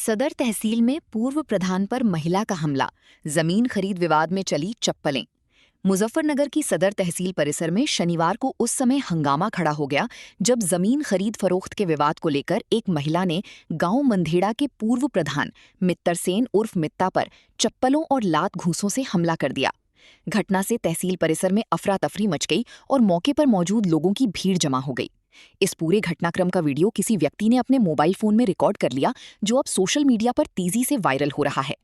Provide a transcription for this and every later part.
सदर तहसील में पूर्व प्रधान पर महिला का हमला, जमीन खरीद विवाद में चली चप्पलें। मुजफ्फरनगर की सदर तहसील परिसर में शनिवार को उस समय हंगामा खड़ा हो गया जब जमीन खरीद फरोख्त के विवाद को लेकर एक महिला ने गांव मंधेड़ा के पूर्व प्रधान मित्तर सेन उर्फ मित्ता पर चप्पलों और लात घूंसों से हमला कर दिया। घटना से तहसील परिसर में अफरा तफरी मच गई और मौके पर मौजूद लोगों की भीड़ जमा हो गई। इस पूरे घटनाक्रम का वीडियो किसी व्यक्ति ने अपने मोबाइल फोन में रिकॉर्ड कर लिया, जो अब सोशल मीडिया पर तेजी से वायरल हो रहा है।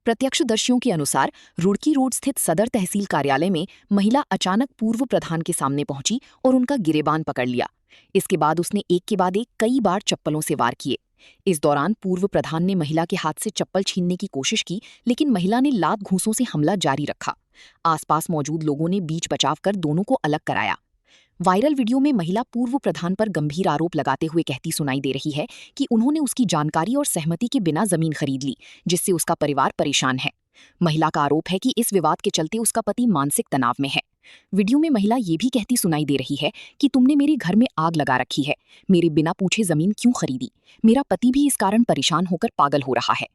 प्रत्यक्षदर्शियों के अनुसार रुड़की रोड स्थित सदर तहसील कार्यालय में महिला अचानक पूर्व प्रधान के सामने पहुंची और उनका गिरेबान पकड़ लिया। इसके बाद उसने एक के बाद एक कई बार चप्पलों से वार किए। इस दौरान पूर्व प्रधान ने महिला के हाथ से चप्पल छीनने की कोशिश की, लेकिन महिला ने लात घूंसों से हमला जारी रखा। आसपास मौजूद लोगों ने बीच बचाव कर दोनों को अलग कराया। वायरल वीडियो में महिला पूर्व प्रधान पर गंभीर आरोप लगाते हुए कहती सुनाई दे रही है कि उन्होंने उसकी जानकारी और सहमति के बिना जमीन खरीद ली, जिससे उसका परिवार परेशान है। महिला का आरोप है कि इस विवाद के चलते उसका पति मानसिक तनाव में है। वीडियो में महिला ये भी कहती सुनाई दे रही है कि तुमने मेरे घर में आग लगा रखी है, मेरे बिना पूछे जमीन क्यों खरीदी, मेरा पति भी इस कारण परेशान होकर पागल हो रहा है।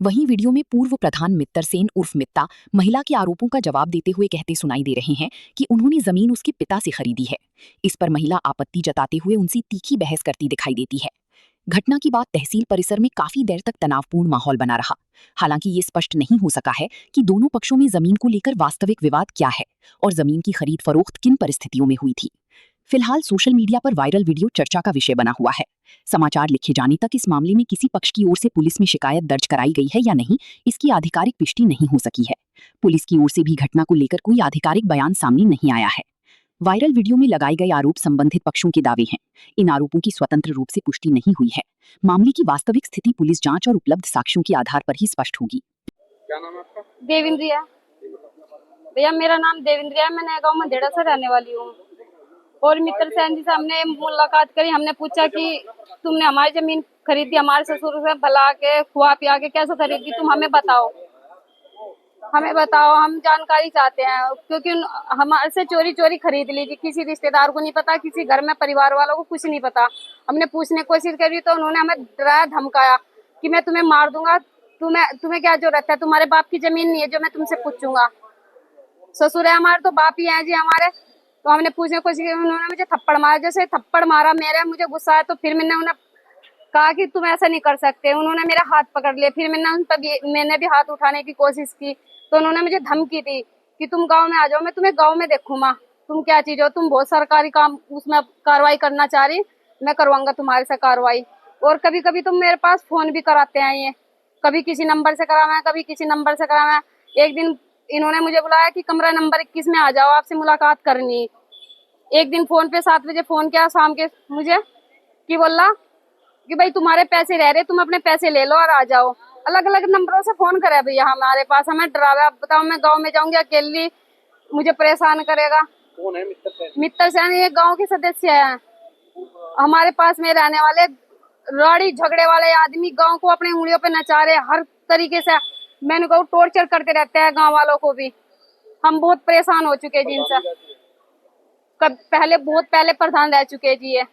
वहीं वीडियो में पूर्व प्रधान मित्तर सेन उर्फ मित्ता महिला के आरोपों का जवाब देते हुए कहते सुनाई दे रहे हैं कि उन्होंने जमीन उसके पिता से खरीदी है। इस पर महिला आपत्ति जताते हुए उनसे तीखी बहस करती दिखाई देती है। घटना के बाद तहसील परिसर में काफी देर तक तनावपूर्ण माहौल बना रहा। हालांकि ये स्पष्ट नहीं हो सका है कि दोनों पक्षों में जमीन को लेकर वास्तविक विवाद क्या है और जमीन की खरीद फरोख्त किन परिस्थितियों में हुई थी। फिलहाल सोशल मीडिया पर वायरल वीडियो चर्चा का विषय बना हुआ है। समाचार लिखे जाने तक इस मामले में किसी पक्ष की ओर से पुलिस में शिकायत दर्ज कराई गई है या नहीं, इसकी आधिकारिक पुष्टि नहीं हो सकी है। पुलिस की ओर से भी घटना को लेकर कोई आधिकारिक बयान सामने नहीं आया है। वायरल वीडियो में लगाए गए आरोप संबंधित पक्षों के दावे हैं। इन आरोपों की स्वतंत्र रूप से पुष्टि नहीं हुई है। मामले की वास्तविक स्थिति पुलिस जांच और उपलब्ध साक्ष्यों के आधार पर ही स्पष्ट होगी। क्या नाम है आपका? देवेंद्रिया। भैया मेरा नाम देवेंद्रिया, मैं नया गाँव मंधेड़ा से रहने वाली हूँ। और मित्र सेन जी से हमने मुलाकात करी, हमने पूछा कि तुमने हमारी जमीन खरीदी, हमारे ससुर से भला के खुआ पिया के कैसे खरीदी, तुम हमें बताओ, हम जानकारी चाहते हैं। क्योंकि हमारे से चोरी चोरी खरीद लीजिए, किसी रिश्तेदार को नहीं पता, किसी घर में परिवार वालों को कुछ नहीं पता। हमने पूछने की कोशिश करी तो उन्होंने हमें डराया धमकाया कि मैं तुम्हें मार दूंगा, तुम्हें क्या जरूरत है, तुम्हारे बाप की जमीन नहीं है जो मैं तुमसे पूछूंगा, ससुर है हमारे तो बाप ही है जी हमारे। तो हमने पूछने की कोशिश की, उन्होंने मुझे थप्पड़ मारा। जैसे थप्पड़ मारा मुझे गुस्सा आया, तो फिर मैंने उन्हें कहा कि तुम ऐसा नहीं कर सकते। उन्होंने मेरा हाथ पकड़ लिया, फिर मैंने भी हाथ उठाने की कोशिश की तो उन्होंने मुझे धमकी दी कि तुम गांव में आ जाओ, मैं तुम्हें गांव में देखूंगा, तुम क्या चीज हो, तुम बहुत सरकारी काम उसमें कार्रवाई करना चाह रही, मैं करवाऊंगा तुम्हारे से कार्रवाई। और कभी कभी तुम मेरे पास फोन भी कराते हैं, ये कभी किसी नंबर से कराना, कभी किसी नंबर से कराना। एक दिन इन्होंने मुझे बुलाया कि कमरा नंबर 21 में आ जाओ, आपसे मुलाकात करनी। एक दिन फोन पे 7 बजे फोन किया शाम के मुझे कि बोला कि भाई तुम्हारे पैसे रह रहे, तुम अपने पैसे ले लो और आ जाओ। अलग अलग नंबरों से फोन करे भैया हमारे पास, हमें डरावा। बताओ मैं गांव में जाऊंगी अकेली, मुझे परेशान करेगा। कौन है मित्तर सेन? मित्तर सेन ये गांव के सदस्य हैं, हमारे पास में रहने वाले राड़ी झगड़े वाले आदमी, गांव को अपनी उंगलियों पे नचा रहे हर तरीके से। मैंने कहा टॉर्चर करते रहते हैं गांव वालों को भी। हम बहुत परेशान हो चुके हैं जिनसे, बहुत पहले प्रधान रह चुके हैं जी ये।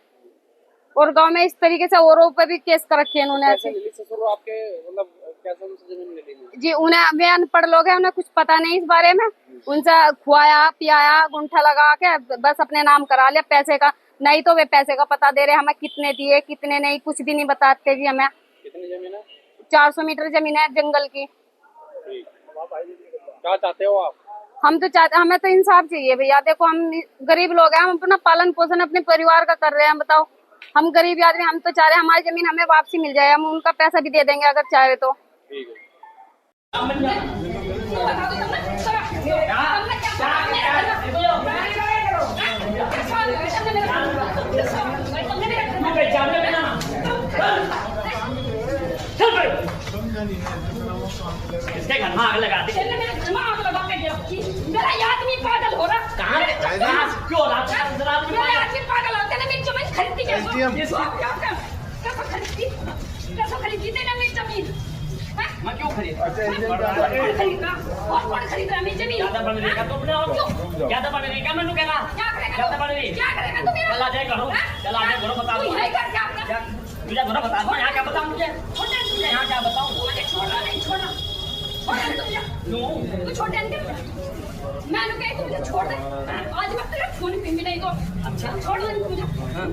और गांव में इस तरीके से औरों पे भी केस कर रखे हैं इन्होंने ऐसे। ससुर आपके मतलब कैसे उनसे जमीन ले ली जी? उन्हें वे अनपढ़ लोग हैं, उन्हें कुछ पता नहीं इस बारे में। उनसे खुआया पियाया, गुंठा लगा के बस अपने नाम करा लिया पैसे का। नहीं तो वे पैसे का पता दे रहे, हमें कितने दिए कितने नहीं कुछ भी नहीं बताते जी हमें। कितनी जमीन है? 400 मीटर जमीन है जंगल की। क्या चाहते हो आप? हम तो चाहते, हमें तो इंसाफ चाहिए भैया। देखो हम गरीब लोग हैं, हम अपना पालन पोषण अपने परिवार का कर रहे हैं। बताओ हम गरीब आदमी, हम तो चाह रहे हैं हमारी जमीन हमें वापसी मिल जाए, हम उनका पैसा भी दे देंगे अगर चाहे तो। इसके घर में आग लगा दी। मेरे घर में आग लगा के गिरफ्ती। मेरा आदमी पागल हो रहा। कहाँ क्यों हो रहा? मेरा आदमी पागल होते ना, मेरी जमीन खरीदती कैसे खरीदती ना मेरी जमीन? मैं क्यों खरीद? कौन खरीद रहा मेरी जमीन? ज्यादा बन रहेगा तो अपने और ज्यादा बन रहेगा। मैं कह रहा ज्यादा बन रही क्या करेगा तू? मेरा चला जाए करो, चला जाए करो, बता दो मुझे, बता दो यहाँ क्या बताऊँ मुझे, यहाँ क्या क्यों? तू छोड़ दे अंकल। मैंने कहा तू मुझे छोड़ दे। आज मैं तेरा खून पी नहीं तो अच्छा। छोड़ दे मुझे। हाँ।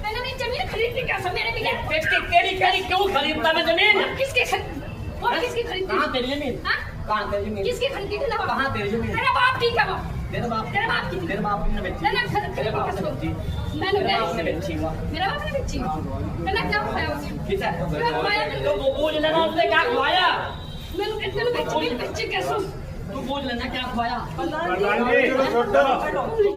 मैंने अपनी जमीन खरीद ली कैसे मेरे भी तेरी क्यों खरीदता मैं जमीन? किसकी खरीद और किसकी खरीदी? कहाँ तेरी जमीन? हाँ? कहाँ तेरी जमीन? किसकी खरीदी थी ना? कहाँ तेरी जमीन? तेरा बाप ठीक है वो। तेरे बाप तेरे बाप की थी। तेरे बाप ने बेची। तेरे बाप तेरे बाप ने बेची। मैंने तेरे बाप ने कहा बेची हुआ। मेरा बाप ने बेची। मैंने क्या खाया उसने? किस है? क्या खवाया मैंने? तो वो पूछ लेना उसने क्या खवाया? मैंने कहते हैं बेची कैसे? तू पूछ लेना क्या खवाया? प्रधान जी,